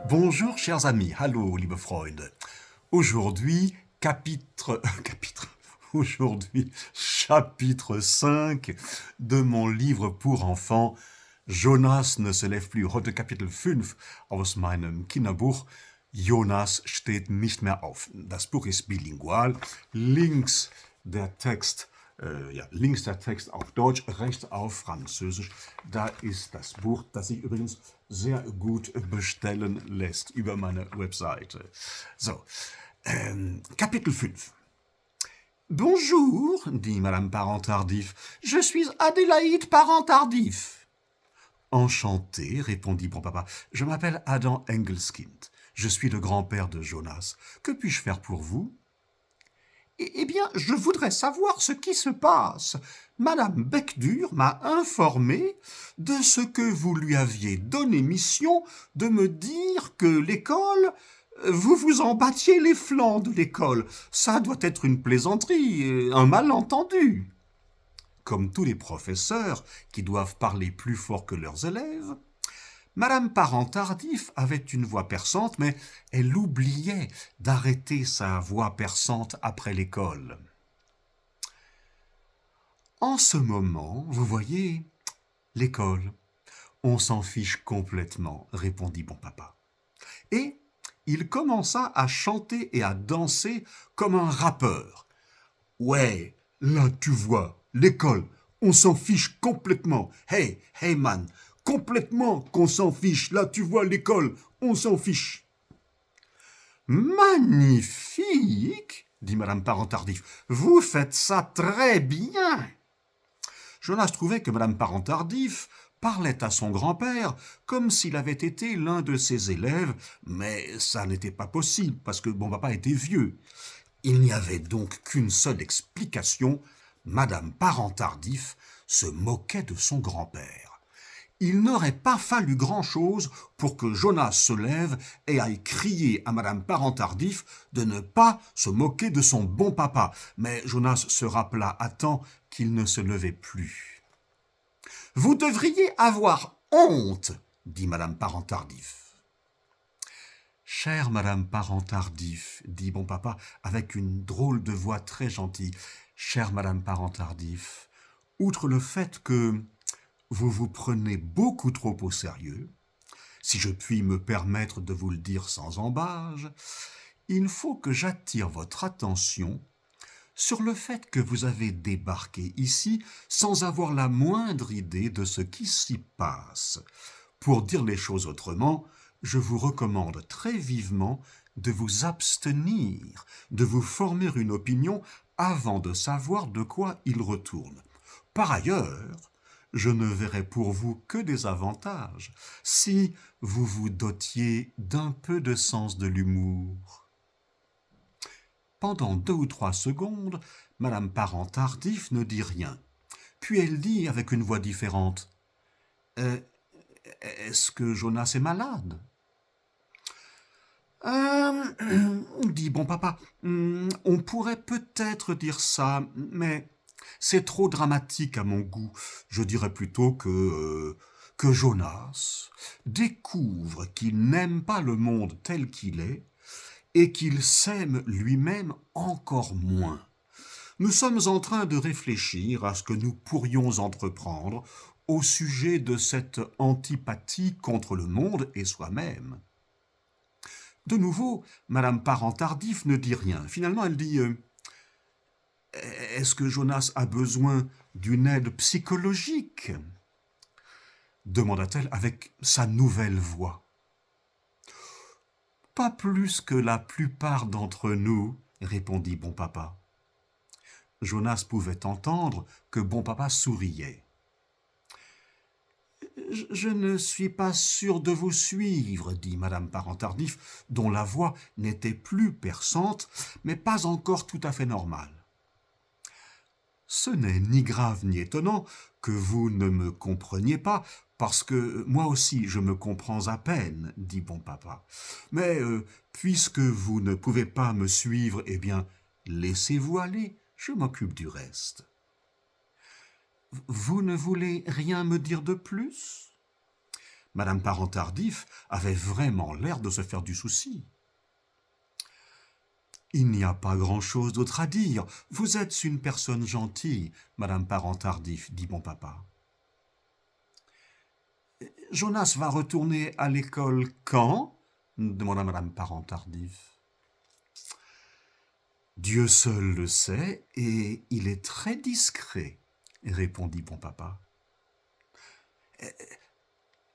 Bonjour chers amis, hallo liebe Freunde. Aujourd'hui, chapitre 5 de mon livre pour enfants. Jonas ne se lève plus. Heute Kapitel 5 aus meinem Kinderbuch. Jonas steht nicht mehr auf. Das Buch ist bilingual. Links der Text auf Deutsch, rechts auf Französisch. Da ist das Buch, das sich übrigens sehr gut bestellen lässt über meine Webseite. So, Kapitel 5. Bonjour, dit Madame Parent-Tardif. Je suis Adélaïde Parent-Tardif. Enchanté, répondit bon papa. Je m'appelle Adam Engelskind. Je suis le grand-père de Jonas. Que puis-je faire pour vous? Eh bien, je voudrais savoir ce qui se passe. Madame Becdur m'a informé de ce que vous lui aviez donné mission de me dire que l'école, vous vous en battiez les flancs de l'école. Ça doit être une plaisanterie, un malentendu. Comme tous les professeurs qui doivent parler plus fort que leurs élèves, Madame Parent-Tardif avait une voix perçante, mais elle oubliait d'arrêter sa voix perçante après l'école. En ce moment, vous voyez, l'école, on s'en fiche complètement, répondit bon papa. Et il commença à chanter et à danser comme un rappeur. Ouais, là tu vois, l'école, on s'en fiche complètement. Hey, hey man, complètement qu'on s'en fiche. Là tu vois, l'école, on s'en fiche. Magnifique, dit Madame Parent-Tardif. Vous faites ça très bien. Jonas trouvait que Madame Parent-Tardif parlait à son grand-père comme s'il avait été l'un de ses élèves, mais ça n'était pas possible parce que bon papa était vieux. Il n'y avait donc qu'une seule explication. Madame Parent-Tardif se moquait de son grand-père. Il n'aurait pas fallu grand-chose pour que Jonas se lève et aille crier à Madame Parent-Tardif de ne pas se moquer de son bon papa. Mais Jonas se rappela à temps qu'il ne se levait plus. « Vous devriez avoir honte, dit Madame Parent-Tardif. Chère Madame Parent-Tardif, dit bon papa avec une drôle de voix très gentille. Chère Madame Parent-Tardif, outre le fait que vous vous prenez beaucoup trop au sérieux, si je puis me permettre de vous le dire sans embâge, il faut que j'attire votre attention sur le fait que vous avez débarqué ici sans avoir la moindre idée de ce qui s'y passe. Pour dire les choses autrement, je vous recommande très vivement de vous abstenir, de vous former une opinion avant de savoir de quoi il retourne. Par ailleurs, je ne verrai pour vous que des avantages si vous vous dotiez d'un peu de sens de l'humour. Pendant 2 ou 3 secondes, Madame Parent-Tardif ne dit rien. Puis elle dit avec une voix différente « Est-ce que Jonas est malade ?» dit bon papa, on pourrait peut-être dire ça, mais c'est trop dramatique à mon goût. Je dirais plutôt que Jonas découvre qu'il n'aime pas le monde tel qu'il est et qu'il s'aime lui-même encore moins. Nous sommes en train de réfléchir à ce que nous pourrions entreprendre au sujet de cette antipathie contre le monde et soi-même. De nouveau, Madame Parent-Tardif ne dit rien. Finalement, elle dit « Est-ce que Jonas a besoin d'une aide psychologique ?» demanda-t-elle avec sa nouvelle voix. « Pas plus que la plupart d'entre nous, » répondit bon papa. Jonas pouvait entendre que bon papa souriait. « Je ne suis pas sûr de vous suivre, » dit Madame Parent-Tardif, dont la voix n'était plus perçante, mais pas encore tout à fait normale. « Ce n'est ni grave ni étonnant que vous ne me compreniez pas, parce que moi aussi je me comprends à peine, » dit bon papa. « Mais puisque vous ne pouvez pas me suivre, eh bien, laissez-vous aller, je m'occupe du reste. » Vous ne voulez rien me dire de plus ? Madame Parent-Tardif avait vraiment l'air de se faire du souci. « Il n'y a pas grand-chose d'autre à dire. Vous êtes une personne gentille, Madame Parent-Tardif, dit mon papa. »« Jonas va retourner à l'école quand ?» demanda Madame Parent-Tardif. « Dieu seul le sait, et il est très discret, » répondit mon papa. «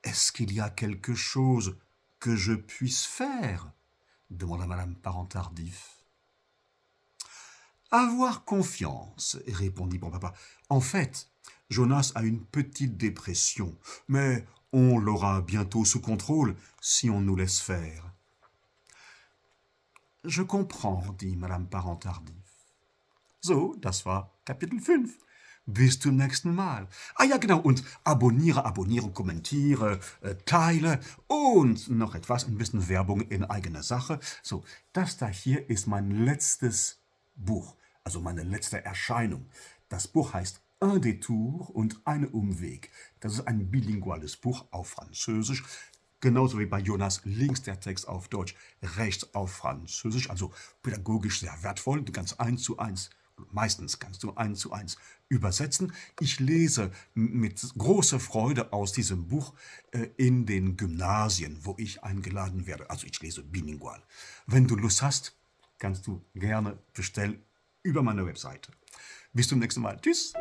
Est-ce qu'il y a quelque chose que je puisse faire ?» demanda Madame Parent-Tardif. « Avoir confiance, » répondit mon papa. « En fait, Jonas a une petite dépression, mais on l'aura bientôt sous contrôle si on nous laisse faire. »« Je comprends, » dit Madame Parent-Tardif. So, das war Kapitel 5. Bis zum nächsten Mal. Ah ja, genau, und abonnieren, kommentiere, teile und noch etwas, ein bisschen Werbung in eigener Sache. So, das da hier ist mein letztes Buch, also meine letzte Erscheinung. Das Buch heißt Un Détour und ein Umweg. Das ist ein bilinguales Buch auf Französisch. Genauso wie bei Jonas, links der Text auf Deutsch, rechts auf Französisch, also pädagogisch sehr wertvoll, du kannst 1:1, meistens kannst du 1:1 übersetzen. Ich lese mit großer Freude aus diesem Buch in den Gymnasien, wo ich eingeladen werde. Also ich lese bilingual. Wenn du Lust hast, kannst du gerne bestellen über meine Webseite. Bis zum nächsten Mal. Tschüss!